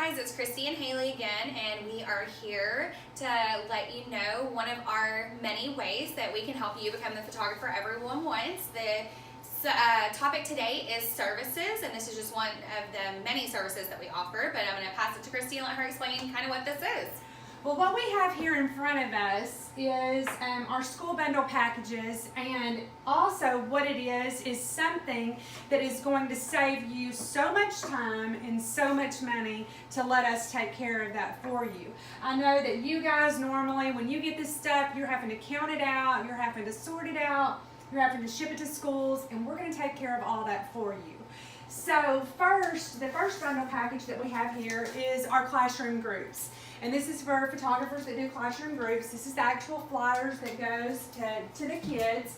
guys, it's Christy and Haley again, and we are here to let you know one of our many ways that we can help you become the photographer everyone wants. The topic today is services, and this is just one of the many services that we offer, but I'm going to pass it to Christy and let her explain kind of what this is. Well, what we have here in front of us is our school bundle packages, and also what it is something that is going to save you so much time and so much money to let us take care of that for you. I know that you guys normally, when you get this stuff, you're having to count it out, you're having to sort it out, you're having to ship it to schools, and we're going to take care of all that for you. So the first bundle package that we have here is our classroom groups. And this is for photographers that do classroom groups. This is the actual flyers that goes to the kids.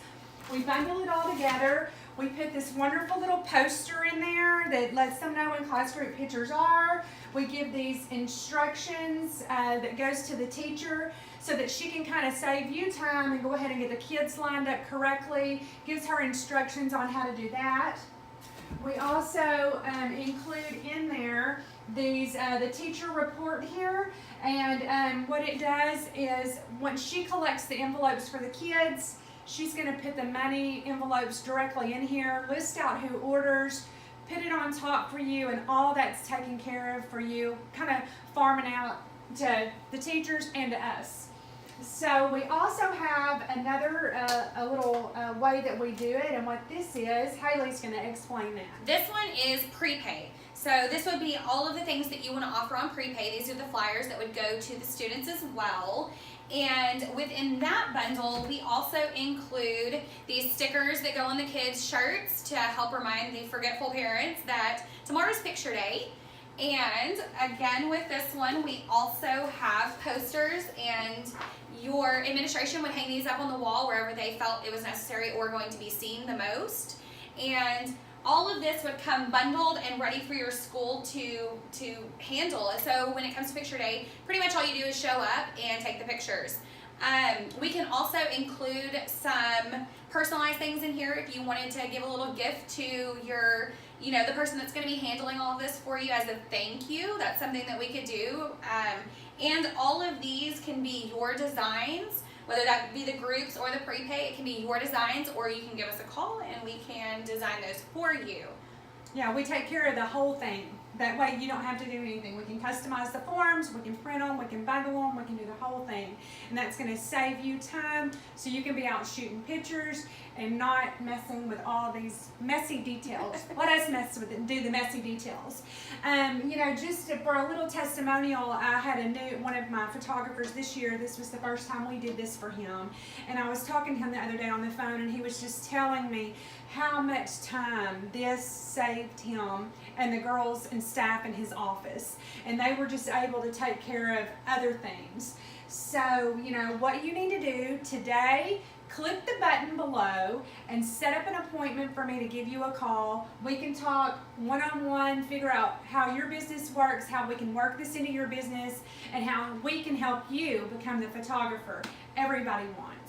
We bundle it all together. We put this wonderful little poster in there that lets them know when class group pictures are. We give these instructions that goes to the teacher so that she can kind of save you time and go ahead and get the kids lined up correctly. Gives her instructions on how to do that. We also include in there these the teacher report here, and what it does is once she collects the envelopes for the kids, she's going to put the money envelopes directly in here, list out who orders, put it on top for you, and all that's taken care of for you, kind of farming out to the teachers and to us. So we also have another a little way that we do it, and what this is, Haley's going to explain that. This one is prepay. So this would be all of the things that you want to offer on prepay. These are the flyers that would go to the students as well. And within that bundle, we also include these stickers that go on the kids' shirts to help remind the forgetful parents that tomorrow's picture day. And again, with this one, we also have posters, and your administration would hang these up on the wall wherever they felt it was necessary or going to be seen the most. And all of this would come bundled and ready for your school to handle. So when it comes to picture day, pretty much all you do is show up and take the pictures. We can also include some personalized things in here if you wanted to give a little gift to your, the person that's going to be handling all of this for you as a thank you. That's something that we could do. And all of these can be your designs, whether that be the groups or the prepay. It can be your designs, or you can give us a call and we can design those for you. Yeah, we take care of the whole thing. That way you don't have to do anything. We can customize the forms, we can print them, we can bundle them, we can do the whole thing. And that's going to save you time so you can be out shooting pictures and not messing with all these messy details. Let us mess with it and do the messy details. Just for a little testimonial, I had one of my photographers this year. This was the first time we did this for him. And I was talking to him the other day on the phone, and he was just telling me how much time this saved him and the girls and staff in his office. And they were just able to take care of other things. So, what you need to do today, click the button below and set up an appointment for me to give you a call. We can talk one-on-one, figure out how your business works, how we can work this into your business, and how we can help you become the photographer everybody wants.